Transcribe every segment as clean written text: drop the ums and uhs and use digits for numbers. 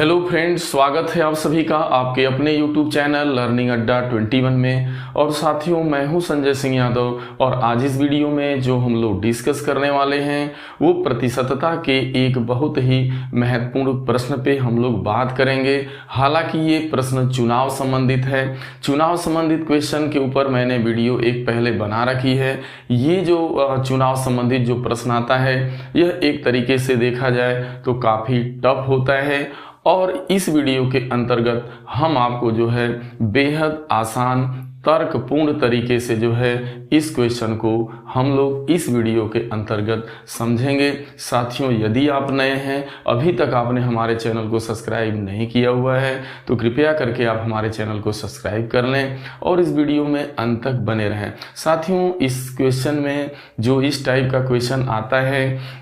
Hello friends, स्वागत है आप सभी का आपके अपने YouTube चैनल लर्निंग अड्डा 21 में। और साथियों, मैं हूं संजय सिंह यादव और आज इस वीडियो में जो हम लोग डिस्कस करने वाले हैं वो प्रतिशतता के एक बहुत ही महत्वपूर्ण प्रश्न पे हम लोग बात करेंगे। हालांकि ये प्रश्न चुनाव संबंधित है। चुनाव संबंधित क्वेश्चन के ऊपर मैंने वीडियो एक पहले बना रखी है। ये जो चुनाव संबंधित जो प्रश्न आता है यह एक तरीके से देखा जाए तो काफ़ी टफ होता है और इस वीडियो के अंतर्गत हम आपको जो है बेहद आसान तर्कपूर्ण तरीके से जो है इस क्वेश्चन को हम लोग इस वीडियो के अंतर्गत समझेंगे। साथियों, यदि आप नए हैं, अभी तक आपने हमारे चैनल को सब्सक्राइब नहीं किया हुआ है तो कृपया करके आप हमारे चैनल को सब्सक्राइब कर लें और इस वीडियो में अंत तक बने रहें। साथियों, इस क्वेश्चन में जो इस टाइप का क्वेश्चन आता है,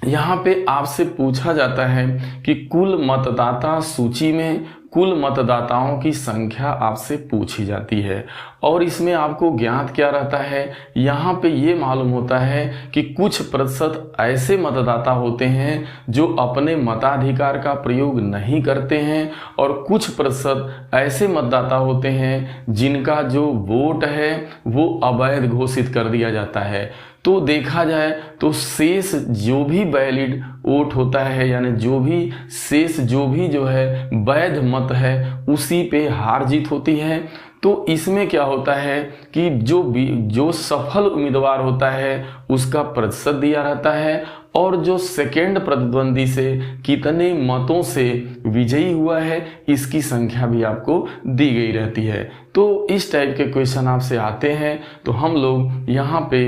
यहाँ पे आपसे पूछा जाता है कि कुल मतदाता सूची में कुल मतदाताओं की संख्या आपसे पूछी जाती है और इसमें आपको ज्ञात क्या रहता है, यहाँ पे ये मालूम होता है कि कुछ प्रतिशत ऐसे मतदाता होते हैं जो अपने मताधिकार का प्रयोग नहीं करते हैं और कुछ प्रतिशत ऐसे मतदाता होते हैं जिनका जो वोट है वो अवैध घोषित कर दिया जाता है। तो देखा जाए तो शेष जो भी वैलिड वोट होता है, यानी जो भी शेष जो भी जो है वैध मत है उसी पे हार जीत होती है। तो इसमें क्या होता है कि जो सफल उम्मीदवार होता है उसका प्रतिशत दिया रहता है और जो सेकेंड प्रतिद्वंदी से कितने मतों से विजयी हुआ है इसकी संख्या भी आपको दी गई रहती है। तो इस टाइप के क्वेश्चन आपसे आते हैं तो हम लोग यहाँ पे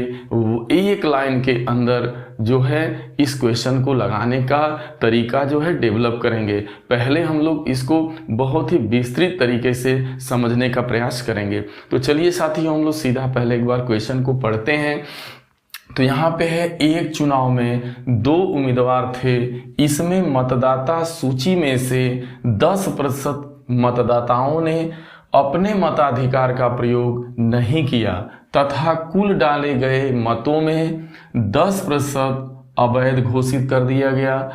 एक लाइन के अंदर जो है इस क्वेश्चन को लगाने का तरीका जो है डेवलप करेंगे। पहले हम लोग इसको बहुत ही विस्तृत तरीके से समझने का प्रयास करेंगे। तो चलिए साथियों, हम लोग सीधा पहले एक बार क्वेश्चन को पढ़ते हैं। तो यहाँ पे है, एक चुनाव में 2 उम्मीदवार थे। इसमें मतदाता सूची में से 10% मतदाताओं ने अपने मताधिकार का प्रयोग नहीं किया तथा कुल डाले गए मतों में 10% अवैध घोषित कर दिया गया।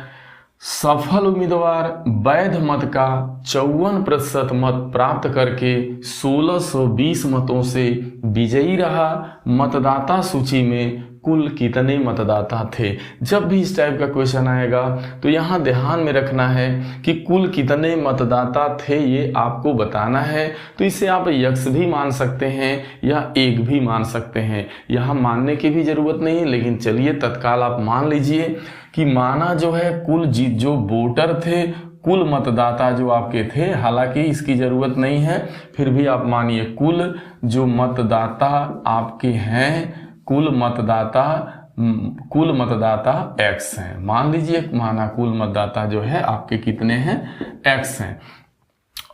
सफल उम्मीदवार वैध मत का 54% मत प्राप्त करके 1620 मतों से विजयी रहा। मतदाता सूची में कुल कितने मतदाता थे। जब भी इस टाइप का क्वेश्चन आएगा तो यहाँ ध्यान में रखना है कि कुल कितने मतदाता थे ये आपको बताना है। तो इसे आप यक्स भी मान सकते हैं या एक भी मान सकते हैं, यहाँ मानने की भी जरूरत नहीं है। लेकिन चलिए तत्काल आप मान लीजिए कि माना जो है कुल जो वोटर थे, कुल मतदाता जो आपके थे, हालांकि इसकी जरूरत नहीं है फिर भी आप मानिए कुल जो मतदाता आपके हैं, कुल मतदाता x हैं। मान लीजिए माना कुल मतदाता जो है आपके कितने हैं, x हैं।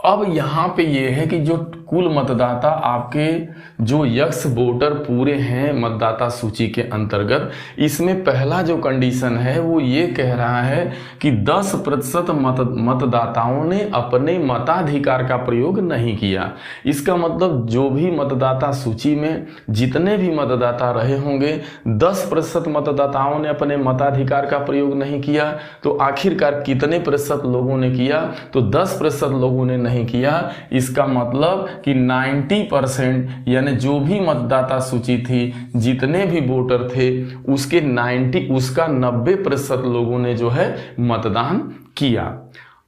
अब यहाँ पे ये है कि जो कुल मतदाता आपके जो यक्स वोटर पूरे हैं मतदाता सूची के अंतर्गत, इसमें पहला जो कंडीशन है वो ये कह रहा है कि 10% मतदाताओं ने अपने मताधिकार का प्रयोग नहीं किया। इसका मतलब जो भी मतदाता सूची में जितने भी मतदाता रहे होंगे 10% मतदाताओं ने अपने मताधिकार का प्रयोग नहीं किया। तो आखिरकार कितने प्रतिशत लोगों ने किया, तो 10% लोगों ने नहीं किया। इसका मतलब कि 90% यानी जो भी मतदाता सूची थी, जितने भी वोटर थे उसका 90% लोगों ने जो है मतदान किया।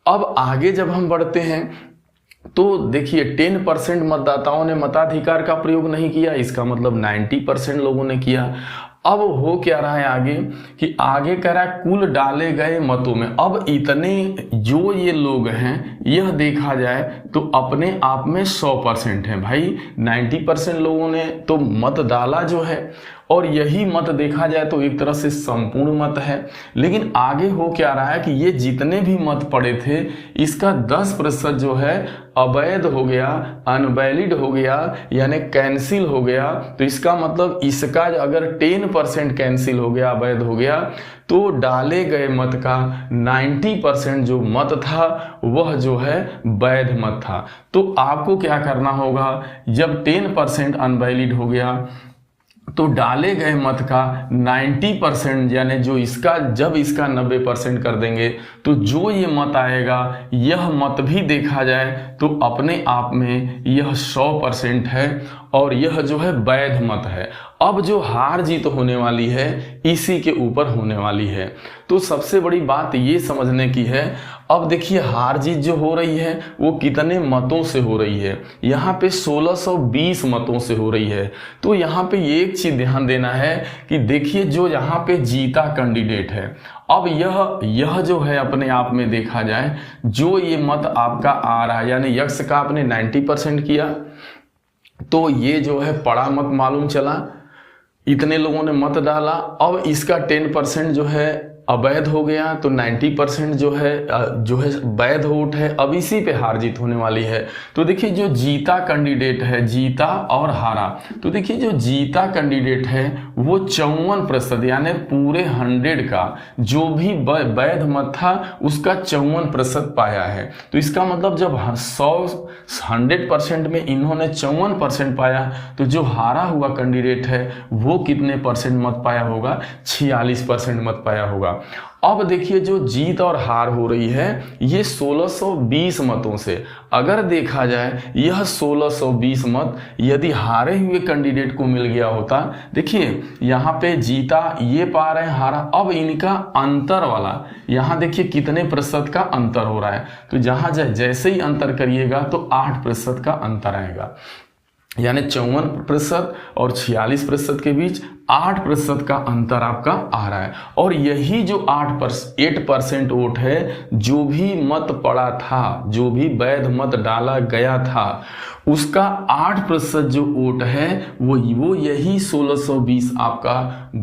अब आगे जब हम बढ़ते हैं तो देखिए 10% मतदाताओं ने मताधिकार का प्रयोग नहीं किया, इसका मतलब 90% लोगों ने किया। अब हो क्या रहा है आगे कि आगे कह रहा है कुल डाले गए मतों में। अब इतने जो ये लोग हैं यह देखा जाए तो अपने आप में 100% है भाई। 90% लोगों ने तो मत डाला जो है और यही मत देखा जाए तो एक तरह से संपूर्ण मत है। लेकिन आगे हो क्या रहा है कि ये जितने भी मत पड़े थे इसका 10% जो है अवैध हो गया, अनवैलिड हो गया, यानी कैंसिल हो गया। तो इसका मतलब इसका अगर 10% कैंसिल हो गया, अवैध हो गया, तो डाले गए मत का 90% जो मत था वह जो है वैध मत था। तो आपको क्या करना होगा, जब 10% अनवैलिड हो गया तो डाले गए मत का 90% यानी जो इसका जब इसका 90% कर देंगे तो जो ये मत आएगा यह मत भी देखा जाए तो अपने आप में यह 100% है और यह जो है वैध मत है। अब जो हार जीत होने वाली है इसी के ऊपर होने वाली है। तो सबसे बड़ी बात ये समझने की है, अब देखिए हार जीत जो हो रही है वो कितने मतों से हो रही है। यहाँ पे 1620 मतों से हो रही है। तो यहाँ पे एक चीज ध्यान देना है कि देखिए जो यहाँ पे जीता कैंडिडेट है, अब यह जो है अपने आप में देखा जाए जो ये मत आपका आ रहा है यानी यक्स का आपने 90% किया तो ये जो है पड़ा मत मालूम चला, इतने लोगों ने मत डाला। अब इसका 10% जो है अवैध हो गया तो 90% जो है वैध वोट है। अब इसी पे हार जीत होने वाली है। तो देखिए जो जीता कैंडिडेट है, जीता और हारा, तो देखिए जो जीता कैंडिडेट है वो 54% यानी पूरे 100 का जो भी वैध मत था उसका 54% पाया है। तो इसका मतलब जब 100% में इन्होंने 54% पाया तो जो हारा हुआ कैंडिडेट है वो कितने परसेंट मत पाया होगा? 46% मत पाया होगा। अब देखिए जो जीत और हार हो रही है ये 1620 मतों से। अगर देखा जाए यह 1620 मत यदि हारे हुए कैंडिडेट को मिल गया होता, देखिए यहाँ पे जीता ये पा रहे हैं, हारा, अब इनका अंतर वाला यहाँ देखिए कितने प्रतिशत का अंतर हो रहा है। तो जहां जैसे ही अंतर करिएगा तो 8% का अंतर आएगा, यानी 54% और 46% के बीच 8% का अंतर आपका आ रहा है। और यही जो 8% वोट है जो भी मत पड़ा था, जो भी वैध मत डाला गया था उसका 8% जो वोट है वो यही 1620 आपका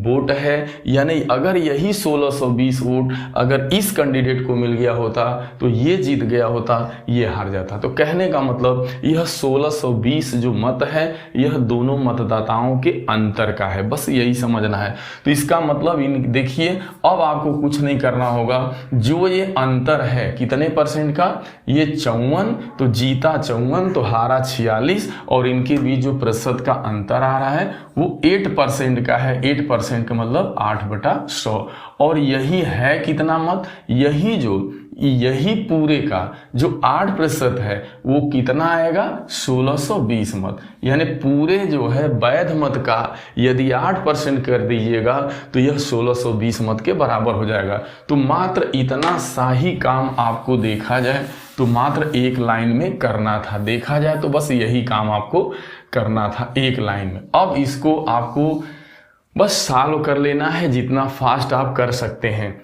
वोट है। यानी अगर यही 1620 वोट अगर इस कैंडिडेट को मिल गया होता तो ये जीत गया होता, ये हार जाता। तो कहने का मतलब यह 1620 जो मत है यह दोनों मतदाताओं के अंतर का है, बस यही समझना है। तो इसका मतलब देखिए अब आपको कुछ नहीं करना होगा, जो ये अंतर है कितने परसेंट का, ये 54, तो जीता 54 तो हारा 46 और इनके बीच जो प्रतिशत का अंतर आ रहा है वो 8% का है। 8% का मतलब 8/100 और यही है कितना मत, यही पूरे का जो 8% है वो कितना आएगा 1620 मत। यानी पूरे जो है वैध मत का यदि 8% कर दीजिएगा तो यह 1620 मत के बराबर हो जाएगा। तो मात्र इतना सा ही काम आपको देखा जाए तो मात्र एक लाइन में करना था, देखा जाए तो बस यही काम आपको करना था एक लाइन में। अब इसको आपको बस सॉल्व कर लेना है जितना फास्ट आप कर सकते हैं।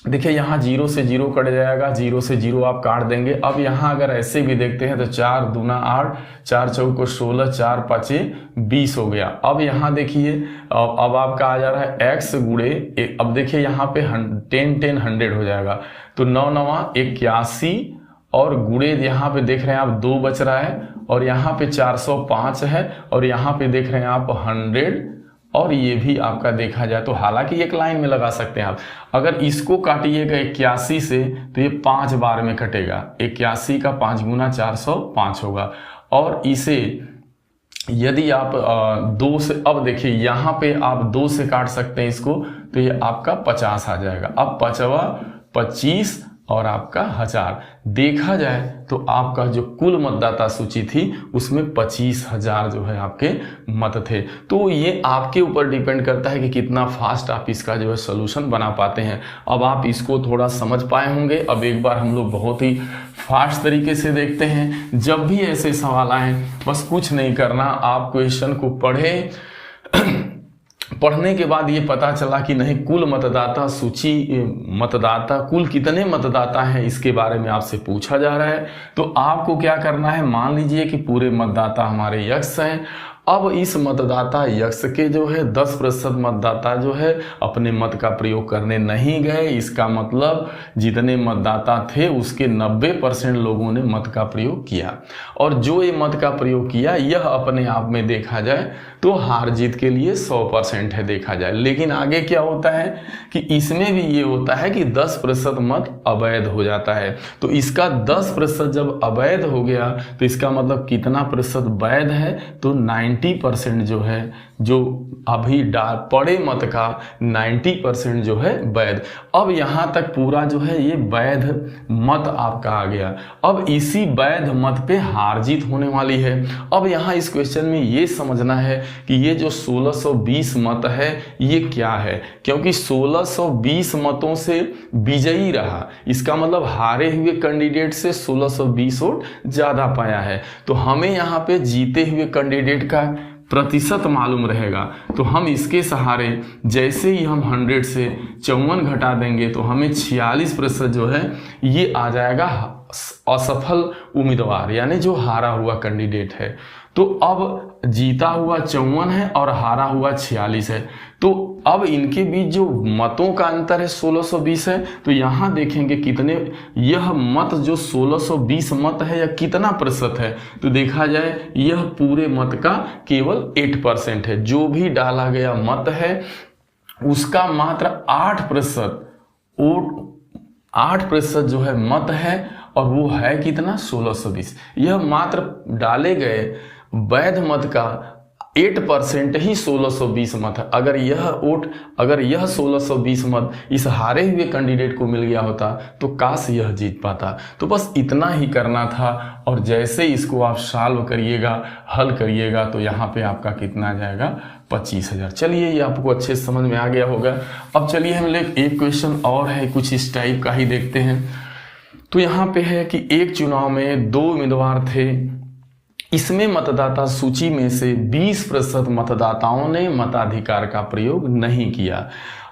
देखिए यहाँ 0 से 0 कट जाएगा, 0 से 0 आप काट देंगे। अब यहाँ अगर ऐसे भी देखते हैं तो 4 दूना 8, 4 चौको 16, 4 पाँचे 20 हो गया। अब यहाँ देखिए अब आपका आ जा रहा है x गुणे, अब देखिए यहाँ पे 10 10 100 हो जाएगा तो 9 9 81 और गुणे यहाँ पे देख रहे हैं आप 2 बच रहा है और यहाँ पे 405 है और यहाँ पे देख रहे हैं आप 100 और ये भी आपका देखा जाए तो हालांकि एक लाइन में लगा सकते हैं आप। अगर इसको काटिएगा 81 से तो ये 5 बार में कटेगा, 81 का 5 गुना 405 होगा। और इसे यदि आप 2 से, अब देखिए यहाँ पे आप 2 से काट सकते हैं इसको तो ये आपका 50 आ जाएगा। अब 25 और आपका 1000 देखा जाए तो आपका जो कुल मतदाता सूची थी उसमें 25,000 जो है आपके मत थे। तो ये आपके ऊपर डिपेंड करता है कि कितना फास्ट आप इसका जो है सोल्यूशन बना पाते हैं। अब आप इसको थोड़ा समझ पाए होंगे। अब एक बार हम लोग बहुत ही फास्ट तरीके से देखते हैं। जब भी ऐसे सवाल आए बस कुछ नहीं करना, आप क्वेश्चन को पढ़ने के बाद ये पता चला कि नहीं कुल मतदाता सूची, मतदाता कुल कितने मतदाता हैं इसके बारे में आपसे पूछा जा रहा है। तो आपको क्या करना है, मान लीजिए कि पूरे मतदाता हमारे यक्स हैं। अब इस मतदाता यक्स के जो है 10% मतदाता जो है अपने मत का प्रयोग करने नहीं गए। इसका मतलब जितने मतदाता थे उसके 90% लोगों ने मत का प्रयोग किया। और जो ये मत का प्रयोग किया यह अपने आप में देखा जाए तो हार जीत के लिए 100% है देखा जाए। लेकिन आगे क्या होता है कि इसमें भी ये होता है कि 10% मत अवैध हो जाता है। तो इसका 10% जब अवैध हो गया तो इसका मतलब कितना प्रतिशत वैध है, तो 90% जो है, जो अभी पड़े मत का 90% जो है वैध। अब यहाँ तक पूरा जो है ये वैध मत आपका आ गया। अब इसी वैध मत पे हार जीत होने वाली है। अब यहाँ इस क्वेश्चन में ये समझना है कि ये जो 1620 मत है ये क्या है, क्योंकि 1620 मतों से विजयी रहा, इसका मतलब हारे हुए कैंडिडेट से 1620 वोट ज्यादा पाया है। तो हमें यहाँ पे जीते हुए कैंडिडेट का प्रतिशत मालूम रहेगा, तो हम इसके सहारे जैसे ही हम 100 से 54 घटा देंगे तो हमें 46% जो है ये आ जाएगा असफल उम्मीदवार, यानी जो हारा हुआ कैंडिडेट है। तो अब जीता हुआ 54 है और हारा हुआ 46 है। तो अब इनके बीच जो मतों का अंतर है 1620 है। तो यहाँ देखेंगे कितने, यह मत जो 1620 मत है या कितना प्रतिशत है, तो देखा जाए यह पूरे मत का केवल 8% है। जो भी डाला गया मत है उसका मात्र 8% वोट, 8% जो है मत है, और वो है कितना 1620। यह मात्र डाले गए वैध मत का 8% ही 1620 मत है। अगर यह 1620 मत इस हारे हुए कैंडिडेट को मिल गया होता तो काश यह जीत पाता। तो बस इतना ही करना था, और जैसे इसको आप सॉल्व करिएगा, हल करिएगा, तो यहाँ पे आपका कितना आ जाएगा 25,000। चलिए ये आपको अच्छे समझ में आ गया होगा। अब चलिए हम लोग एक क्वेश्चन और है कुछ इस टाइप का ही देखते हैं। तो यहाँ पे है कि एक चुनाव में 2 उम्मीदवार थे, इसमें मतदाता सूची में से 20% मतदाताओं ने मताधिकार का प्रयोग नहीं किया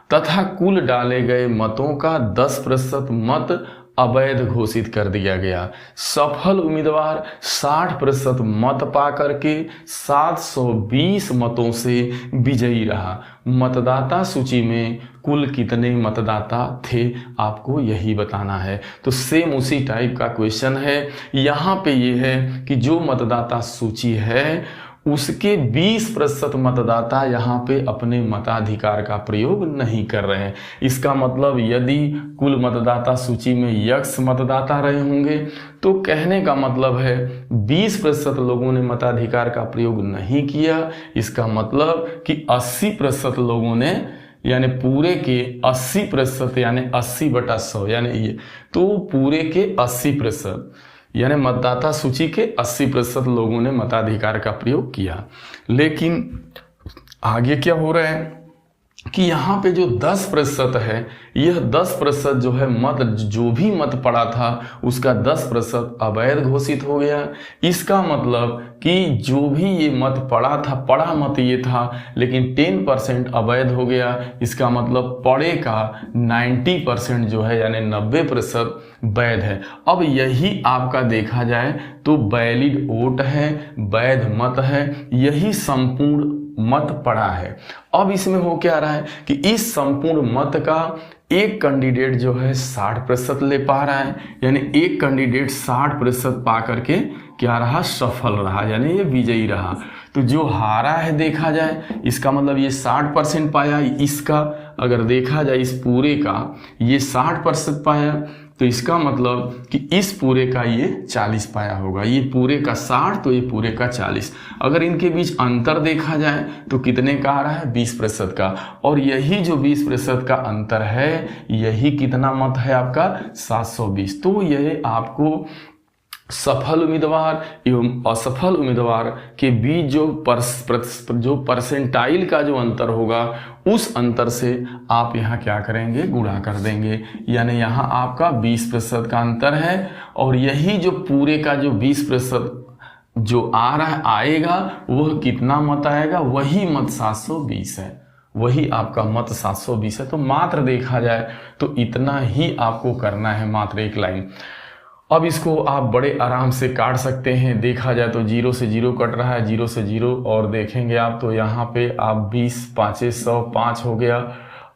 तथा कुल डाले गए मतों का 10% मत अवैध घोषित कर दिया गया। सफल उम्मीदवार 60% मत पा करके 720 मतों से विजयी रहा। मतदाता सूची में कुल कितने मतदाता थे, आपको यही बताना है। तो सेम उसी टाइप का क्वेश्चन है। यहाँ पे ये है कि जो मतदाता सूची है उसके 20% मतदाता यहाँ पे अपने मताधिकार का प्रयोग नहीं कर रहे हैं। इसका मतलब यदि कुल मतदाता सूची में यक्स मतदाता रहे होंगे तो कहने का मतलब है 20% लोगों ने मताधिकार का प्रयोग नहीं किया। इसका मतलब कि 80% लोगों ने, यानी पूरे के 80%, यानी 80/100, यानी ये तो पूरे के 80%, यानी मतदाता सूची के 80% लोगों ने मताधिकार का प्रयोग किया। लेकिन आगे क्या हो रहा है कि यहाँ पे जो 10% है, यह 10% जो है मत, जो भी मत पड़ा था उसका 10% अवैध घोषित हो गया। इसका मतलब कि जो भी ये मत पड़ा था, पड़ा मत ये था, लेकिन 10% अवैध हो गया। इसका मतलब पड़े का 90% जो है, यानी 90% वैध है। अब यही आपका देखा जाए तो वैलिड वोट है, वैध मत है, यही संपूर्ण मत पड़ा है। अब इसमें हो क्या रहा है कि इस संपूर्ण मत का एक कैंडिडेट जो है 60% ले पा रहा है, यानी एक कैंडिडेट 60% पा करके क्या रहा, सफल रहा, यानी ये विजयी रहा। तो जो हारा है देखा जाए, इसका मतलब ये 60% पाया, इसका अगर देखा जाए इस पूरे का ये 60% पाया, तो इसका मतलब कि इस पूरे का ये 40 पाया होगा। ये पूरे का 60 तो ये पूरे का 40। अगर इनके बीच अंतर देखा जाए तो कितने का आ रहा है, 20% का। और यही जो 20% का अंतर है, यही कितना मत है आपका 720। तो यह आपको सफल उम्मीदवार एवं असफल उम्मीदवार के बीच जो परसेंटाइल का जो अंतर होगा, उस अंतर से आप यहाँ क्या करेंगे, गुणा कर देंगे। यानी यहाँ आपका 20% का अंतर है, और यही जो पूरे का जो 20% जो आ रहा है आएगा, वह कितना मत आएगा, वही मत 720 है, वही आपका मत 720 है। तो मात्र देखा जाए तो इतना ही आपको करना है, मात्र एक लाइन। अब इसको आप बड़े आराम से काट सकते हैं। देखा जाए तो 0 से 0 कट रहा है, 0 से 0, और देखेंगे आप तो यहाँ पे आप 20 5 105 हो गया।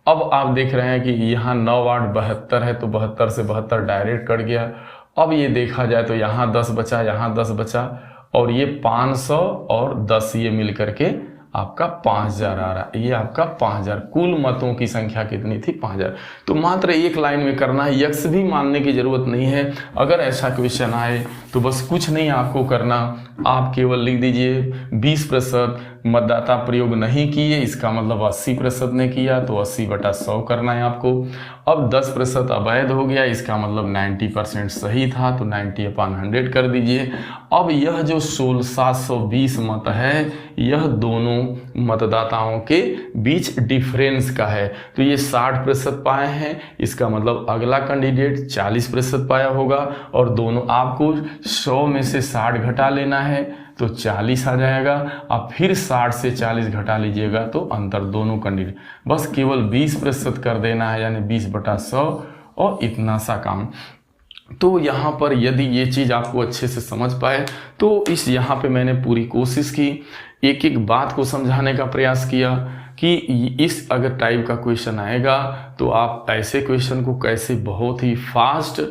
अब आप देख रहे हैं कि यहाँ 9 8 72 है, तो 72 से 72 डायरेक्ट कट गया। अब ये देखा जाए तो यहाँ 10 बचा, यहाँ 10 बचा, और ये 500 और 10 ये मिल करके आपका 5000 आ रहा है। ये आपका 5000, कुल मतों की संख्या कितनी थी? 5000। तो मात्र एक लाइन में करना है, यक्स भी मानने की जरूरत नहीं है। अगर ऐसा क्वेश्चन आए तो बस कुछ नहीं आपको करना, आप केवल लिख दीजिए 20% मतदाता प्रयोग नहीं किए, इसका मतलब 80% ने किया, तो 80/100 करना है आपको। अब 10% अवैध हो गया, इसका मतलब 90% सही था, तो 90/100 कर दीजिए। अब यह जो 720 मत है, यह दोनों मतदाताओं के बीच डिफरेंस का है। तो ये 60% पाए हैं, इसका मतलब अगला कैंडिडेट 40% पाया होगा, और दोनों आपको 100 में से 60 घटा लेना है तो 40 आ जाएगा। आप फिर 60 से 40 घटा लीजिएगा तो अंतर दोनों कैंडिडेट, बस केवल 20% कर देना है, यानी 20/100, और इतना सा काम। तो यहाँ पर यदि ये चीज़ आपको अच्छे से समझ पाए तो यहाँ पे मैंने पूरी कोशिश की, एक एक बात को समझाने का प्रयास किया कि इस अगर टाइप का क्वेश्चन आएगा तो आप ऐसे क्वेश्चन को कैसे बहुत ही फास्ट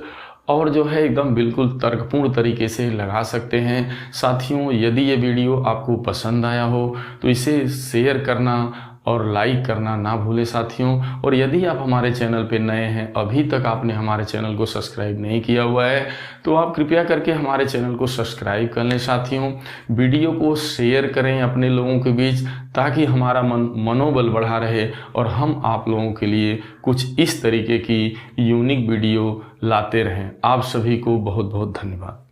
और जो है एकदम बिल्कुल तर्कपूर्ण तरीके से लगा सकते हैं। साथियों, यदि ये वीडियो आपको पसंद आया हो तो इसे शेयर करना और लाइक करना ना भूलें साथियों। और यदि आप हमारे चैनल पे नए हैं, अभी तक आपने हमारे चैनल को सब्सक्राइब नहीं किया हुआ है, तो आप कृपया करके हमारे चैनल को सब्सक्राइब कर लें साथियों। वीडियो को शेयर करें अपने लोगों के बीच, ताकि हमारा मनोबल बढ़ा रहे और हम आप लोगों के लिए कुछ इस तरीके की यूनिक वीडियो लाते रहें। आप सभी को बहुत बहुत धन्यवाद।